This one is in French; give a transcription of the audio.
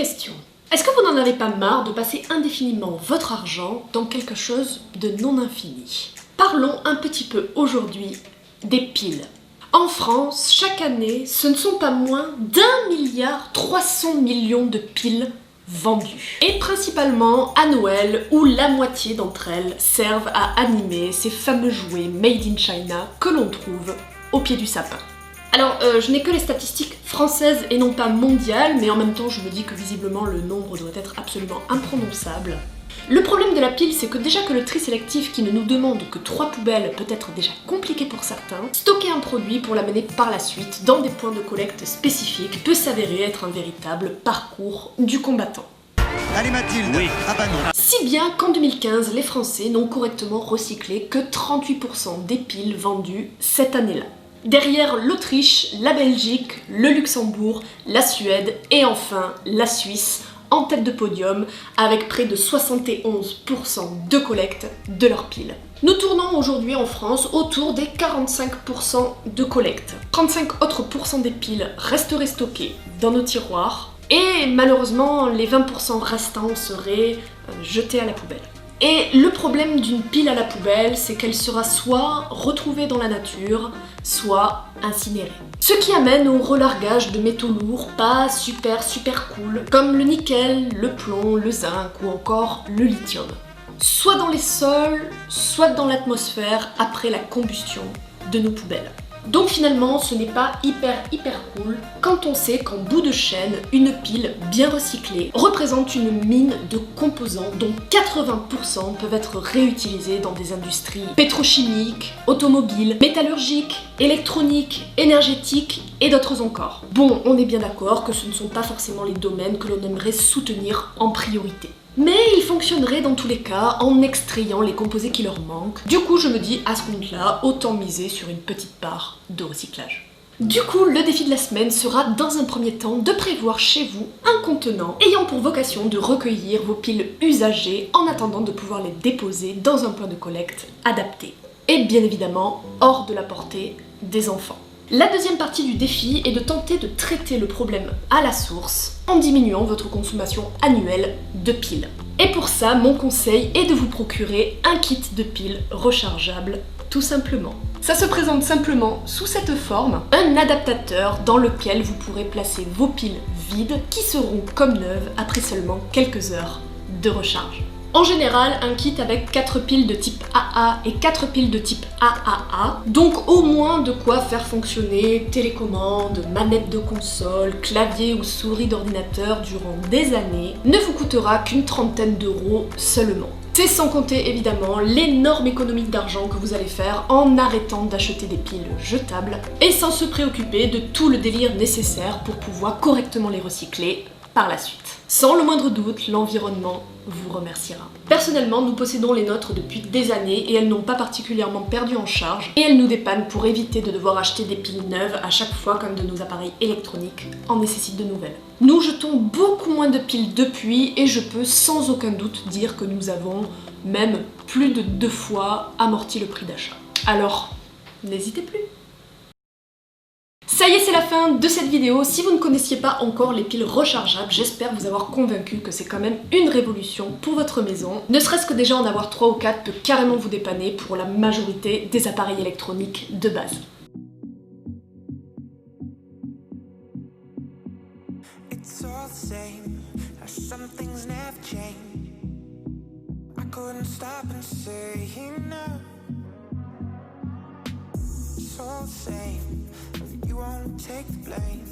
question. Est-ce que vous n'en avez pas marre de passer indéfiniment votre argent dans quelque chose de non infini? Parlons un petit peu aujourd'hui des piles. En France, chaque année, ce ne sont pas moins d'1,3 milliard de piles vendues. Et principalement à Noël, où la moitié d'entre elles servent à animer ces fameux jouets made in China que l'on trouve au pied du sapin. Alors, je n'ai que les statistiques françaises et non pas mondiales, mais en même temps, je me dis que visiblement le nombre doit être absolument imprononçable. Le problème de la pile, c'est que déjà que le tri sélectif qui ne nous demande que 3 poubelles peut être déjà compliqué pour certains, stocker un produit pour l'amener par la suite dans des points de collecte spécifiques peut s'avérer être un véritable parcours du combattant. Allez Mathilde, oui. Ah bah non. Si bien qu'en 2015, les Français n'ont correctement recyclé que 38% des piles vendues cette année-là. Derrière l'Autriche, la Belgique, le Luxembourg, la Suède et enfin la Suisse en tête de podium avec près de 71% de collecte de leurs piles. Nous tournons aujourd'hui en France autour des 45% de collecte. 35 autres pourcents des piles resteraient stockées dans nos tiroirs et malheureusement les 20% restants seraient jetés à la poubelle. Et le problème d'une pile à la poubelle, c'est qu'elle sera soit retrouvée dans la nature, soit incinérée. Ce qui amène au relargage de métaux lourds pas super cool, comme le nickel, le plomb, le zinc ou encore le lithium. Soit dans les sols, soit dans l'atmosphère après la combustion de nos poubelles. Donc finalement, ce n'est pas hyper cool quand on sait qu'en bout de chaîne, une pile bien recyclée représente une mine de composants dont 80% peuvent être réutilisés dans des industries pétrochimiques, automobiles, métallurgiques, électroniques, énergétiques et d'autres encore. Bon, on est bien d'accord que ce ne sont pas forcément les domaines que l'on aimerait soutenir en priorité. Mais ils fonctionneraient dans tous les cas en extrayant les composés qui leur manquent. Du coup, je me dis à ce compte-là, autant miser sur une petite part de recyclage. Du coup, le défi de la semaine sera dans un premier temps de prévoir chez vous un contenant ayant pour vocation de recueillir vos piles usagées en attendant de pouvoir les déposer dans un point de collecte adapté. Et bien évidemment, hors de la portée des enfants. La deuxième partie du défi est de tenter de traiter le problème à la source en diminuant votre consommation annuelle de piles. Et pour ça, mon conseil est de vous procurer un kit de piles rechargeable, tout simplement. Ça se présente simplement sous cette forme, un adaptateur dans lequel vous pourrez placer vos piles vides qui seront comme neuves après seulement quelques heures de recharge. En général, un kit avec 4 piles de type AA et 4 piles de type AAA, donc au moins de quoi faire fonctionner télécommande, manette de console, clavier ou souris d'ordinateur durant des années, ne vous coûtera qu'une trentaine d'euros seulement. C'est sans compter évidemment l'énorme économie d'argent que vous allez faire en arrêtant d'acheter des piles jetables et sans se préoccuper de tout le délire nécessaire pour pouvoir correctement les recycler par la suite. Sans le moindre doute, l'environnement vous remerciera. Personnellement, nous possédons les nôtres depuis des années et elles n'ont pas particulièrement perdu en charge et elles nous dépannent pour éviter de devoir acheter des piles neuves à chaque fois qu'un de nos appareils électroniques en nécessite de nouvelles. Nous jetons beaucoup moins de piles depuis et je peux sans aucun doute dire que nous avons même plus de 2 fois amorti le prix d'achat. Alors, n'hésitez plus! Ça y est, c'est la fin de cette vidéo. Si vous ne connaissiez pas encore les piles rechargeables, j'espère vous avoir convaincu que c'est quand même une révolution pour votre maison. Ne serait-ce que déjà en avoir 3 ou 4 peut carrément vous dépanner pour la majorité des appareils électroniques de base. You won't take the blame.